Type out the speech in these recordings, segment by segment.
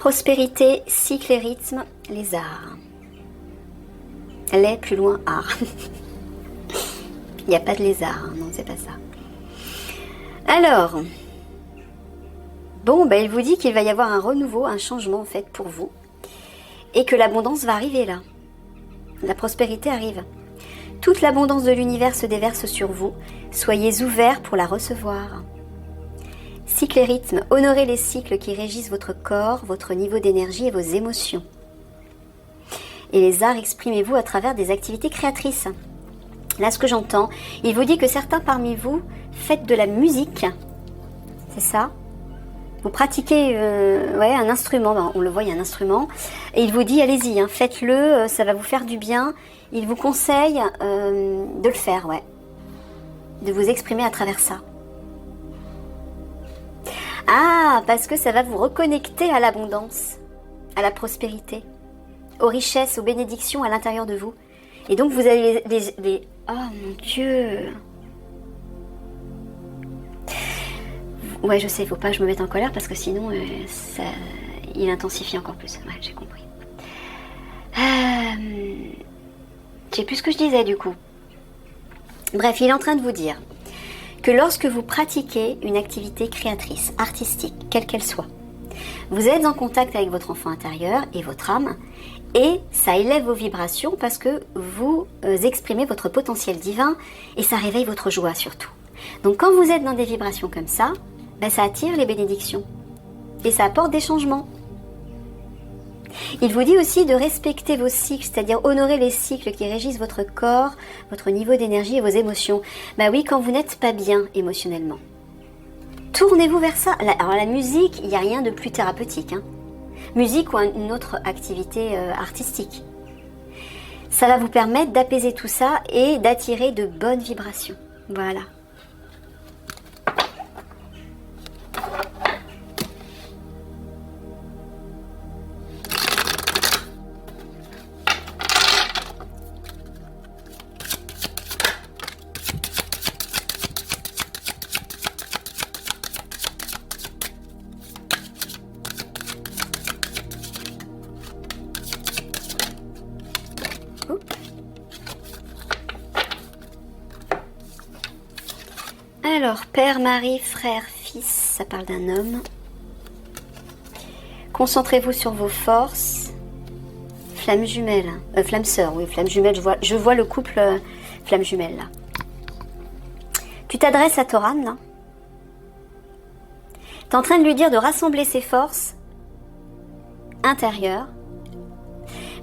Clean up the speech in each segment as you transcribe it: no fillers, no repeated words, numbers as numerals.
Prospérité, cycle et rythme, les arts. Les plus loin art. Il n'y a pas de lézard, hein, non, c'est pas ça. Alors, bon, il vous dit qu'il va y avoir un renouveau, un changement en fait pour vous. Et que l'abondance va arriver là. La prospérité arrive. Toute l'abondance de l'univers se déverse sur vous. Soyez ouverts pour la recevoir. Cycle et rythme. Honorez les cycles qui régissent votre corps, votre niveau d'énergie et vos émotions. Et les arts, exprimez-vous à travers des activités créatrices. Là, ce que j'entends, il vous dit que certains parmi vous faites de la musique. C'est ça? Vous pratiquez un instrument, on le voit, il y a un instrument. Et il vous dit, allez-y, hein, faites-le, ça va vous faire du bien. Il vous conseille de le faire, ouais. De vous exprimer à travers ça. Ah, parce que ça va vous reconnecter à l'abondance, à la prospérité, aux richesses, aux bénédictions à l'intérieur de vous. Et donc vous avez les... Oh mon Dieu! Ouais, je sais, il faut pas que je me mette en colère parce que sinon, il intensifie encore plus. Ouais, j'ai compris. Je sais plus ce que je disais du coup. Bref, il est en train de vous dire que lorsque vous pratiquez une activité créatrice, artistique, quelle qu'elle soit, vous êtes en contact avec votre enfant intérieur et votre âme, et ça élève vos vibrations parce que vous exprimez votre potentiel divin et ça réveille votre joie surtout. Donc quand vous êtes dans des vibrations comme ça, ça attire les bénédictions et ça apporte des changements. Il vous dit aussi de respecter vos cycles, c'est-à-dire honorer les cycles qui régissent votre corps, votre niveau d'énergie et vos émotions. Oui, quand vous n'êtes pas bien émotionnellement, tournez-vous vers ça. Alors la musique, il n'y a rien de plus thérapeutique, hein. Musique ou une autre activité artistique. Ça va vous permettre d'apaiser tout ça et d'attirer de bonnes vibrations. Voilà. Alors, père, mari, frère, fils, ça parle d'un homme. Concentrez-vous sur vos forces. Flamme jumelle, flamme sœur, oui, flamme jumelle, je vois le couple flamme jumelle là. Tu t'adresses à Toran là. Tu es en train de lui dire de rassembler ses forces intérieures,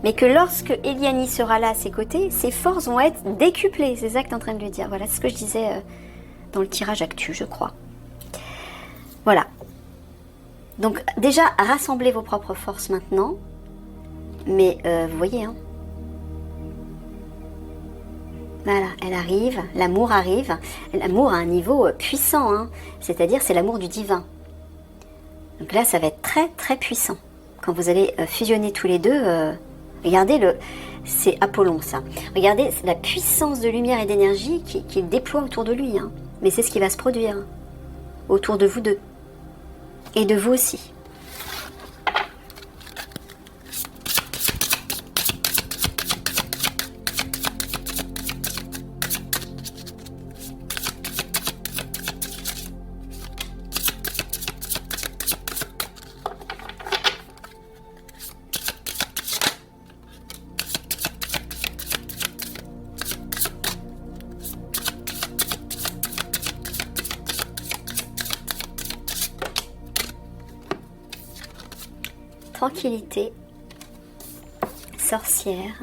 mais que lorsque Eliani sera là à ses côtés, ses forces vont être décuplées. C'est ça que tu es en train de lui dire. Voilà, c'est ce que je disais dans le tirage actu, je crois. Voilà. Donc déjà, rassemblez vos propres forces maintenant. Mais vous voyez, hein. Voilà, elle arrive, l'amour arrive. L'amour à un niveau puissant, hein. C'est-à-dire c'est l'amour du divin. Donc là, ça va être très très puissant. Quand vous allez fusionner tous les deux, regardez c'est Apollon ça. Regardez la puissance de lumière et d'énergie qu'il déploie autour de lui, hein. Mais c'est ce qui va se produire autour de vous deux. Et de vous aussi. Tranquillité, sorcière,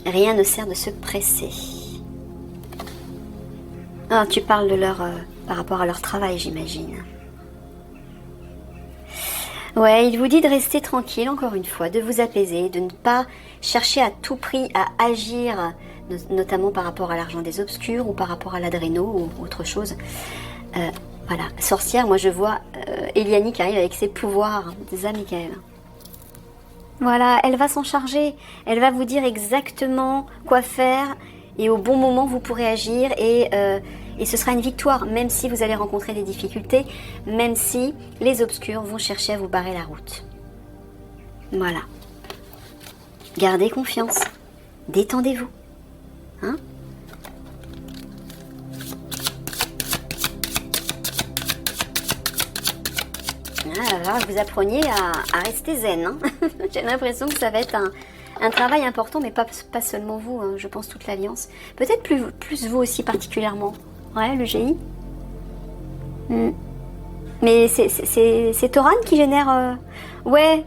rien ne sert de se presser. Ah, tu parles de leur, par rapport à leur travail, j'imagine. Ouais, il vous dit de rester tranquille, encore une fois, de vous apaiser, de ne pas chercher à tout prix à agir, notamment par rapport à l'argent des obscurs ou par rapport à l'adréno ou autre chose. Voilà, sorcière, moi je vois Eliani qui arrive avec ses pouvoirs, des Michael. Voilà, elle va s'en charger, elle va vous dire exactement quoi faire et au bon moment vous pourrez agir et Et ce sera une victoire, même si vous allez rencontrer des difficultés, même si les obscurs vont chercher à vous barrer la route. Voilà. Gardez confiance. Détendez-vous. Hein? Ah, il va falloir que vous appreniez à rester zen. Hein. J'ai l'impression que ça va être un travail important, mais pas seulement vous, hein, je pense toute l'Alliance. Peut-être plus vous aussi particulièrement. Ouais, le GI. Mais c'est Toran qui génère... Ouais,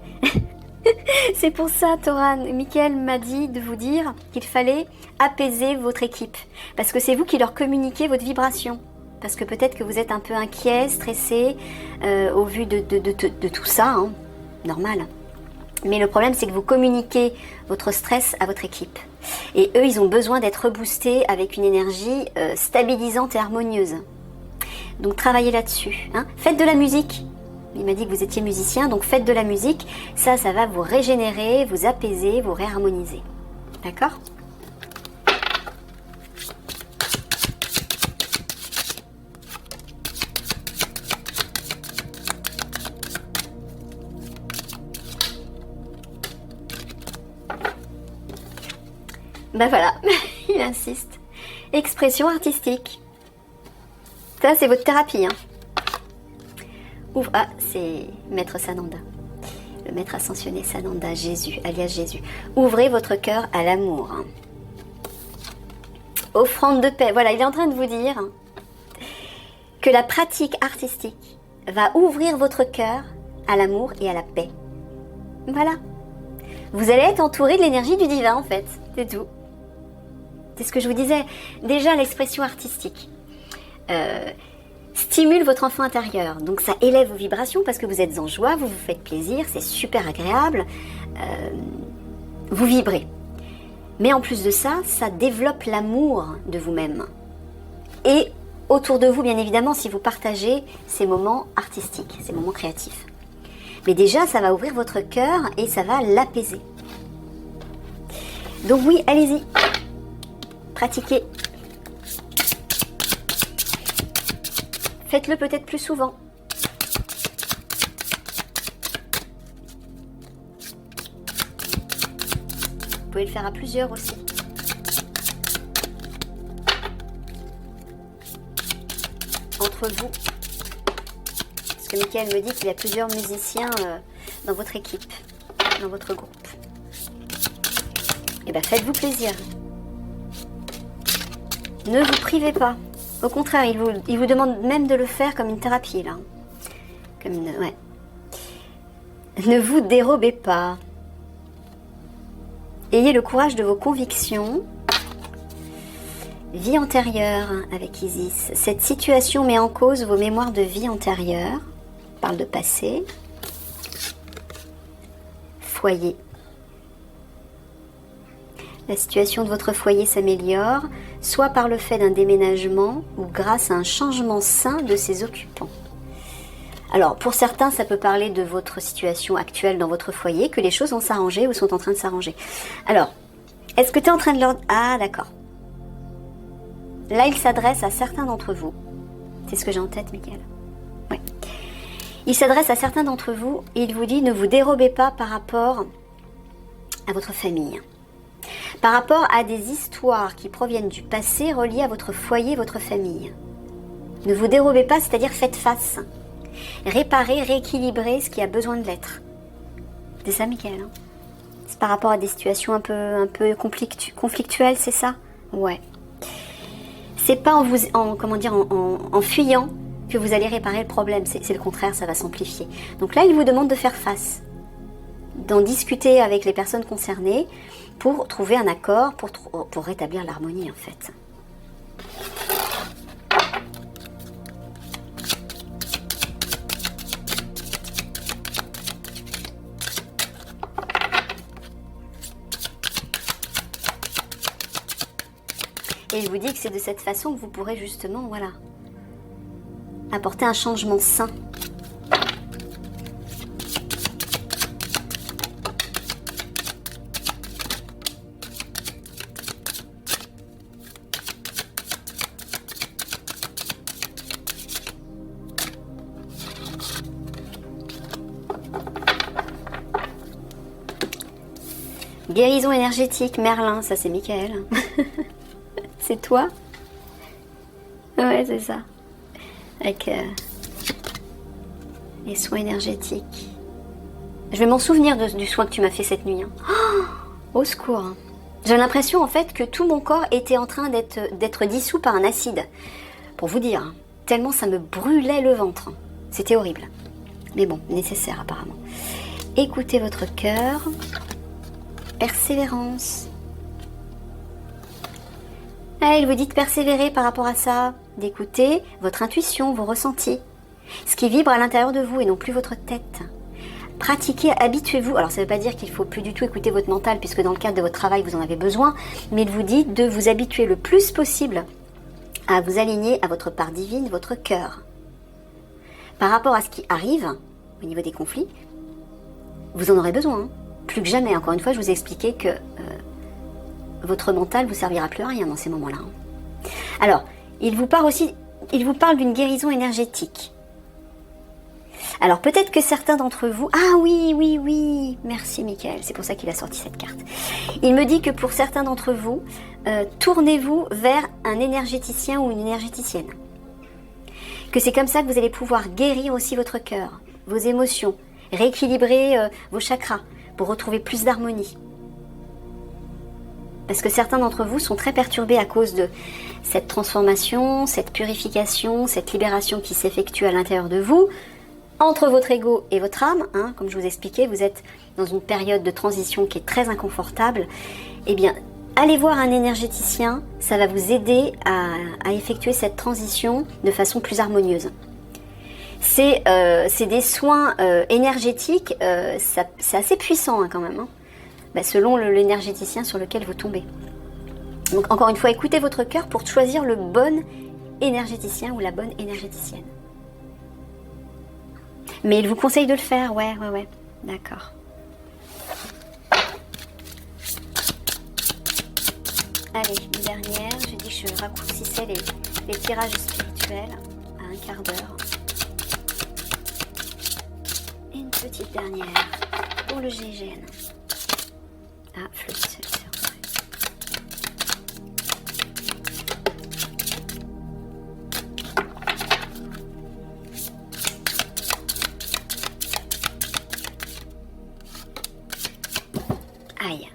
c'est pour ça, Toran. Michael m'a dit de vous dire qu'il fallait apaiser votre équipe. Parce que c'est vous qui leur communiquez votre vibration. Parce que peut-être que vous êtes un peu inquiet, stressé, au vu de tout ça, hein, normal. Mais le problème, c'est que vous communiquez votre stress à votre équipe. Et eux, ils ont besoin d'être reboostés avec une énergie stabilisante et harmonieuse. Donc travaillez là-dessus. Hein. Faites de la musique. Il m'a dit que vous étiez musicien, donc faites de la musique. Ça va vous régénérer, vous apaiser, vous réharmoniser. D'accord ? Ben voilà, il insiste. Expression artistique. Ça, c'est votre thérapie. Hein. Ouvre. Ah, c'est Maître Sananda. Le Maître ascensionné Sananda, Jésus, alias Jésus. Ouvrez votre cœur à l'amour. Hein. Offrande de paix. Voilà, il est en train de vous dire que la pratique artistique va ouvrir votre cœur à l'amour et à la paix. Voilà. Vous allez être entouré de l'énergie du divin, en fait. C'est tout. C'est ce que je vous disais. Déjà, l'expression artistique stimule votre enfant intérieur. Donc, ça élève vos vibrations parce que vous êtes en joie, vous vous faites plaisir, c'est super agréable. Vous vibrez. Mais en plus de ça, ça développe l'amour de vous-même. Et autour de vous, bien évidemment, si vous partagez ces moments artistiques, ces moments créatifs. Mais déjà, ça va ouvrir votre cœur et ça va l'apaiser. Donc oui, allez-y. Pratiquez. Faites-le peut-être plus souvent. Vous pouvez le faire à plusieurs aussi. Entre vous. Parce que Michael me dit qu'il y a plusieurs musiciens dans votre équipe, dans votre groupe. Et bien faites-vous plaisir. Ne vous privez pas. Au contraire, il vous demande même de le faire comme une thérapie, là. Comme une... Ouais. Ne vous dérobez pas. Ayez le courage de vos convictions. Vie antérieure avec Isis. Cette situation met en cause vos mémoires de vie antérieure. On parle de passé. Foyer. La situation de votre foyer s'améliore, soit par le fait d'un déménagement ou grâce à un changement sain de ses occupants. Alors, pour certains, ça peut parler de votre situation actuelle dans votre foyer, que les choses vont s'arranger ou sont en train de s'arranger. Alors, est-ce que tu es en train de leur... Ah, d'accord. Là, il s'adresse à certains d'entre vous. C'est ce que j'ai en tête, Michael. Oui. Il s'adresse à certains d'entre vous et il vous dit, ne vous dérobez pas par rapport à votre famille. Par rapport à des histoires qui proviennent du passé reliées à votre foyer, votre famille. Ne vous dérobez pas, c'est-à-dire faites face. Réparez, rééquilibrez ce qui a besoin de l'être. C'est ça, Michael. Hein, c'est par rapport à des situations un peu conflictuelles, c'est ça? Ouais. C'est pas en fuyant que vous allez réparer le problème. C'est le contraire, ça va s'amplifier. Donc là, il vous demande de faire face. D'en discuter avec les personnes concernées pour trouver un accord, pour rétablir l'harmonie en fait. Et il vous dit que c'est de cette façon que vous pourrez justement, voilà, apporter un changement sain. Guérison énergétique, Merlin, ça c'est Michael. C'est toi? Ouais, c'est ça. Avec les soins énergétiques. Je vais m'en souvenir du soin que tu m'as fait cette nuit. Hein. Oh, au secours. Hein. J'ai l'impression en fait que tout mon corps était en train d'être dissous par un acide. Pour vous dire, hein, tellement ça me brûlait le ventre. C'était horrible. Mais bon, nécessaire apparemment. Écoutez votre cœur. Persévérance. Ah, il vous dit de persévérer par rapport à ça, d'écouter votre intuition, vos ressentis, ce qui vibre à l'intérieur de vous et non plus votre tête. Pratiquez, habituez-vous. Alors ça ne veut pas dire qu'il ne faut plus du tout écouter votre mental puisque dans le cadre de votre travail vous en avez besoin, mais il vous dit de vous habituer le plus possible à vous aligner à votre part divine, votre cœur. Par rapport à ce qui arrive au niveau des conflits, vous en aurez besoin. Hein. Plus que jamais, encore une fois, je vous ai expliqué que votre mental vous servira plus à rien dans ces moments-là. Alors, il vous parle d'une guérison énergétique. Alors, peut-être que certains d'entre vous... Ah oui, merci Michael, c'est pour ça qu'il a sorti cette carte. Il me dit que pour certains d'entre vous, tournez-vous vers un énergéticien ou une énergéticienne. Que c'est comme ça que vous allez pouvoir guérir aussi votre cœur, vos émotions, rééquilibrer vos chakras, pour retrouver plus d'harmonie. Parce que certains d'entre vous sont très perturbés à cause de cette transformation, cette purification, cette libération qui s'effectue à l'intérieur de vous, entre votre ego et votre âme. Hein, comme je vous expliquais, vous êtes dans une période de transition qui est très inconfortable. Eh bien, allez voir un énergéticien, ça va vous aider à effectuer cette transition de façon plus harmonieuse. C'est des soins énergétiques, c'est assez puissant hein, quand même, hein, selon l'énergéticien sur lequel vous tombez. Donc encore une fois, écoutez votre cœur pour choisir le bon énergéticien ou la bonne énergéticienne. Mais il vous conseille de le faire, ouais, d'accord. Allez, une dernière, j'ai dit que je raccourcissais les tirages spirituels à un quart d'heure. Petite dernière pour le GGN. Ah, flûte. Aïe.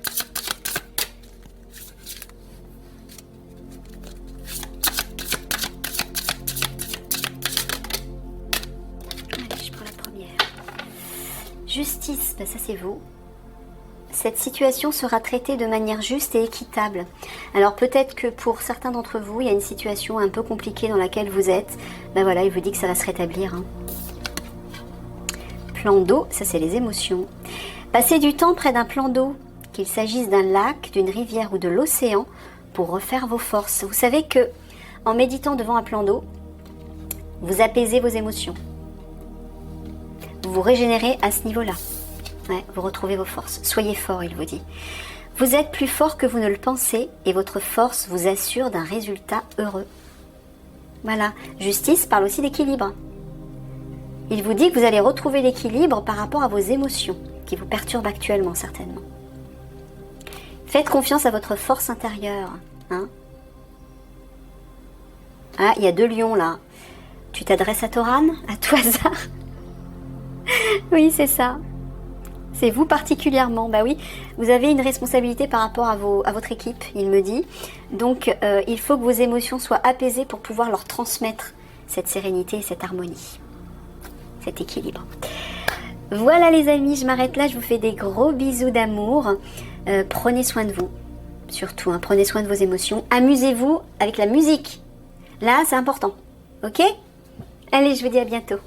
Justice, ça c'est vous. Cette situation sera traitée de manière juste et équitable. Alors peut-être que pour certains d'entre vous, il y a une situation un peu compliquée dans laquelle vous êtes. Voilà, il vous dit que ça va se rétablir. Hein. Plan d'eau, ça c'est les émotions. Passez du temps près d'un plan d'eau, qu'il s'agisse d'un lac, d'une rivière ou de l'océan, pour refaire vos forces. Vous savez que en méditant devant un plan d'eau, vous apaisez vos émotions. Vous vous régénérez à ce niveau-là. Ouais, vous retrouvez vos forces. Soyez fort, il vous dit. Vous êtes plus fort que vous ne le pensez et votre force vous assure d'un résultat heureux. Voilà. Justice parle aussi d'équilibre. Il vous dit que vous allez retrouver l'équilibre par rapport à vos émotions qui vous perturbent actuellement, certainement. Faites confiance à votre force intérieure. Hein. Ah, il y a 2 lions là. Tu t'adresses à Toran, à tout hasard? Oui, c'est ça. C'est vous particulièrement. Bah oui, vous avez une responsabilité par rapport à votre équipe, il me dit. Donc, il faut que vos émotions soient apaisées pour pouvoir leur transmettre cette sérénité et cette harmonie, cet équilibre. Voilà les amis, je m'arrête là. Je vous fais des gros bisous d'amour. Prenez soin de vous, surtout. Hein, prenez soin de vos émotions. Amusez-vous avec la musique. Là, c'est important. Ok ? Allez, je vous dis à bientôt.